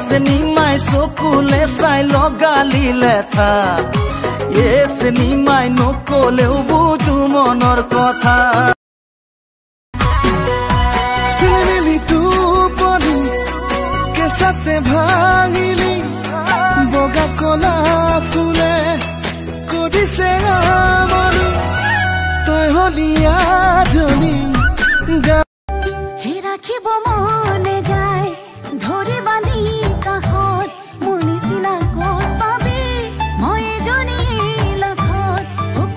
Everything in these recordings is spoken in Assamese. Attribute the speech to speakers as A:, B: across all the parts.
A: চিনেমাই চকুলে চাই লগালি লেঠা চিনেমাই নকলেও বুজো মনৰ কথা চিলিমিলি টোপনি কেঁচাতে ভাঙিলি বগা কলা ফুলে কদিছে আমনি তই হলি আজনী
B: ৰাখিব মনে যায় ধৰি বান্ধি কাষত মোৰ নিচিনা ক'ত পাবি মই এজনী লাখত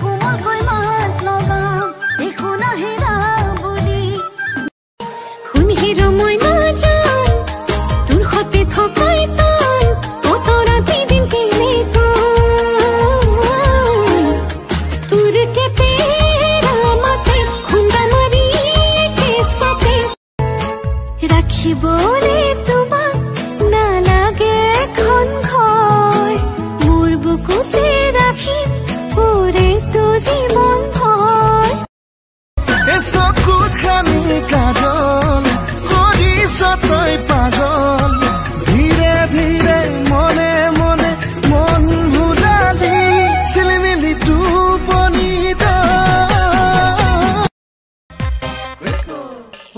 B: কোমলকৈ মাত লগাম একো নাহেৰা বুলি শুনিৰ মই নাজান তোৰ সতে থকাই টান কত ৰাতি দিন কেনেকুৱা তোৰ কেতেৰা মাতে খুন্দা মাৰি কেঁচাতে ৰাখিবলে তোমাক নালাগে এখন ঘৰ মোৰ বুকুতে ৰাখি পৰে তো জীৱন ভৰ
A: চকুত খানি কাজল কৰিছ তই পাগল ধীৰে ধীৰে মনে মনে মন ভুলালি চিলিমিলি টোপনিত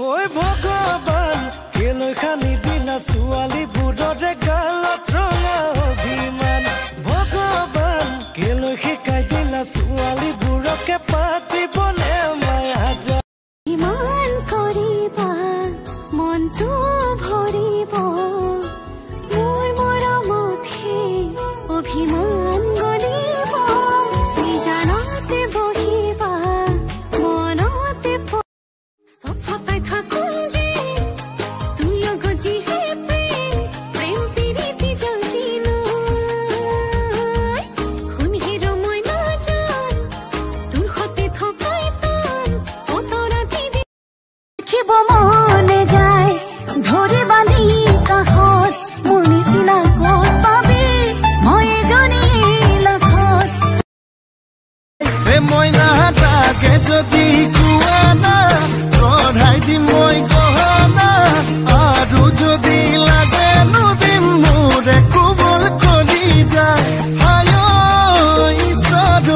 A: ঐ ভগৱান কেলৈ খানি দিলা ছোৱালীবোৰৰে গালত ৰঙা অভিমান ভগৱান কেলৈ শিকাই দিলা ছোৱালীবোৰকে পাতিবলে মায়া যায়
B: ইমান কৰিবা মনটো ভৰিব মোৰ মৰমতহে অভিমান গলিব নিজানতে বহিবা মনতে চব ফটাই থাকোঁ যে তোৰ লগত যিহে প্ৰেম প্ৰীতি যাচিলো শুনিৰ মই নাজান তোৰ সতে থকাই টান কত ৰাতি দেখিব মনে যায় ধৰি বান্ধি কাষত মোৰ নিচিনা ক'ত পাবি মই এজনী লাখত
A: মই নাথাকে যদি কুৱানা কঢ়াই দিম মই গহনা আৰু যদি লাগে নুদিম মোৰে কোমল কলি যায় হায় ঈশ্বৰ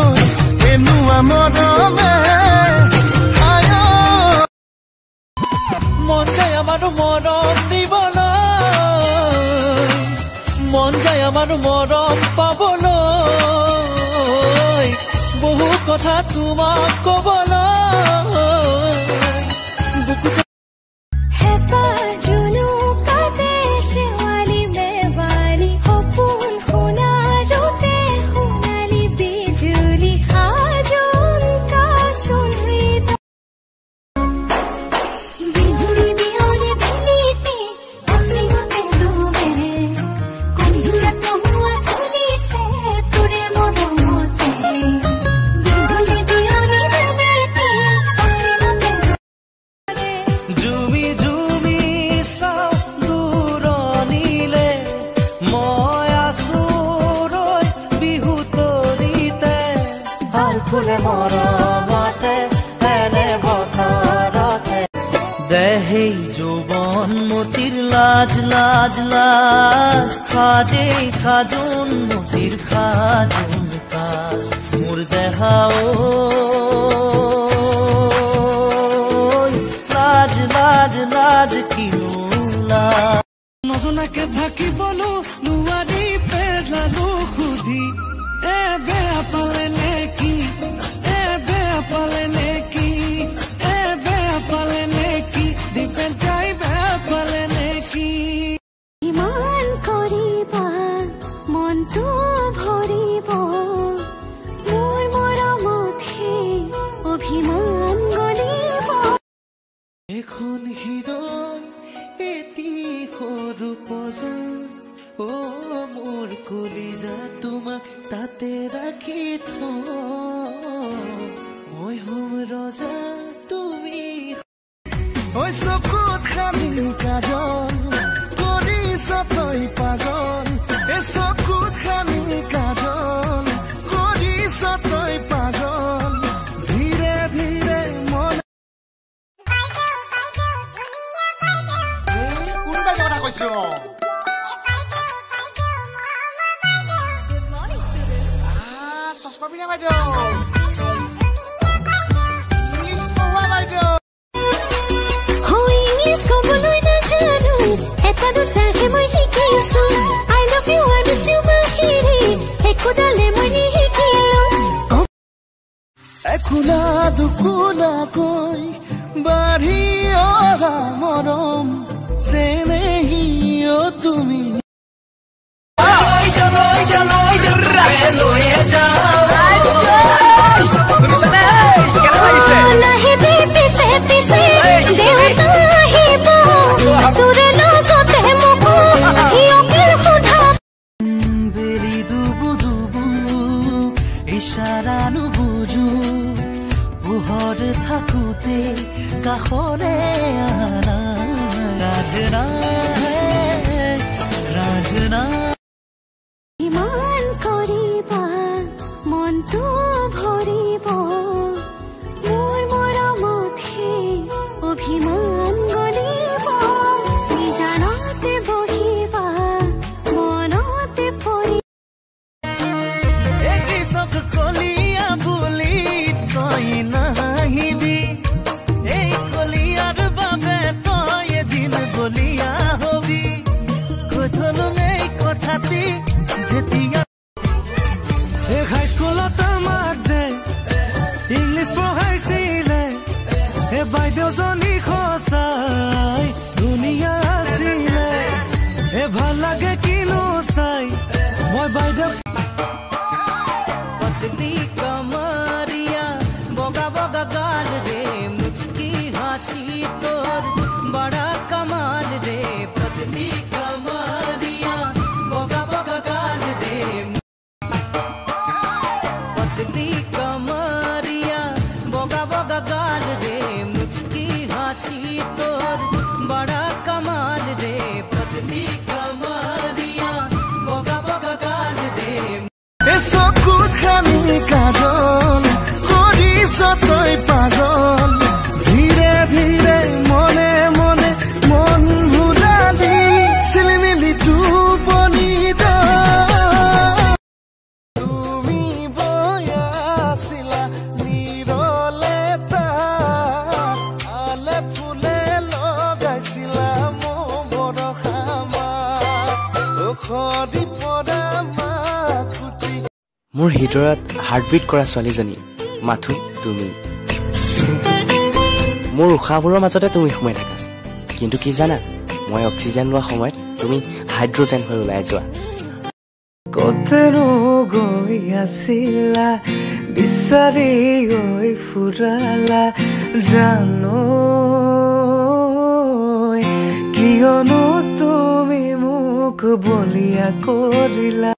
A: এনেকুৱা মৰমে হায় মন যায় আমাৰো মৰম দিবলৈ মন যায় আমাৰো মৰম পাবলৈ বহু কথা তোমাক কবলৈ বুকুতে
B: হেঁপাহ জুনুকাতে শেৱালি বেৱালি সপোন সোণাৰুতে সোণালী বিজুলী সাজোন কাচোন হৃদয় বিহুৰি বিহলে বেলিতে অচিমতে ডুবে কলিজা কমুৱা খুলিছে তোৰে মৰমতে বিহুৰি বিহলে বেলিতে অচিমতে
A: জুমি জুমি চাওঁ দূৰণিলে মই আছো ৰৈ বিহু তলিতে ভাল ফুলে মৰমতে এনে বতৰতে দেহেই যৌৱন মতিৰ লাজ লাজ লাজ খাজেই খাজোন মতিৰ খাজোন কাজ মোৰ দেহাও লাজ লাজ লাজ কিনো লাজ নজনাকে থাকিবলো নোৱাৰি পেলালো সুধি বেয়া পালে নেকি বেয়া পালে নেকি বেয়া পালে নেকি দীপেন কাই বেয়া পালে নেকি
B: ইমান কৰিবা মনটো ভৰিব মোৰ মৰমতহে অভিমান গলিব
A: এখন হৃদয় এটি সৰু পজান মোৰ কলিজা তোমাক তাতে ৰাখি মই হ'ম ৰজা তুমি চকুত খানি কাজল কৰিছ তই পাগল চকুত খানি কাজল কৰিছ তই পাগল ধীৰে ধীৰে মন
C: কোনটা কথা কৈছো
A: Babina Baido. English Kowa Baido.
B: Oh, English Kowa na janu. Eta duta he moi hikisu. I love you and you mahiri. Ekudale moi ni hikilo.
A: Ekula dukula koi bari oha morom se nahi ho tumi. ইশারানো বুঝু পোহর থাকুতে কাহরে আনা রাজনা রাজনা
B: ইমান করিবা মনটো ভৰিব মোৰ মৰমতে অভিমান গলিব জানতে বহিবা মনতে পৰি
A: কৃষ্ণক কলিয়া বুলি তই নাহিবি এই কলিয়াৰ বাবে তই এদিন বলিয়া হবি কৈথলো এই কথাটি যেতিয়া হাই স্কুলত আমাক যে ইংলিছ পঢ়াইছিলে হে বাইদেউজনী সঁচাই ধুনীয়া আছিলে হে ভাল লাগে কিনো চাই মই বাইদেউক पतली कमरिया बोगा बोगा गाल रे मुझकी हंसी तोर बड़ा कमाल रे पतली कमरिया बोगा बोगा गाल रे पतली कमरिया बोगा बोगा गाल रे मुझकी हंसी तोर बड़ा कमाल रे पतली कमरिया बोगा बोगा गाल रे চকুত খানি কাজল কৰিছ তই পাগল ধীৰে ধীৰে মনে মনে মন ভুলালি চিলিমিলি টোপনি তুমি বয়াছিলা নিৰলে তালে ফুলে লগাইছিলা মোৰ বৰষামা খদি পৰা মাকুটি
C: মোৰ হৃদয়ত হাৰ্টবিট কৰা ছোৱালীজনী মাথো তুমি মোৰ উশাহবোৰৰ মাজতে তুমি সোমাই থাকা কিন্তু কি জানা মই অক্সিজেন লোৱা সময়ত তুমি হাইড্ৰজেন হৈ ওলাই যোৱা
D: কতনো গৈ আছিলা বিচাৰি গৈ ফুৰালা জানো কিয়নো তুমি মোক বলিয়া কৰিলা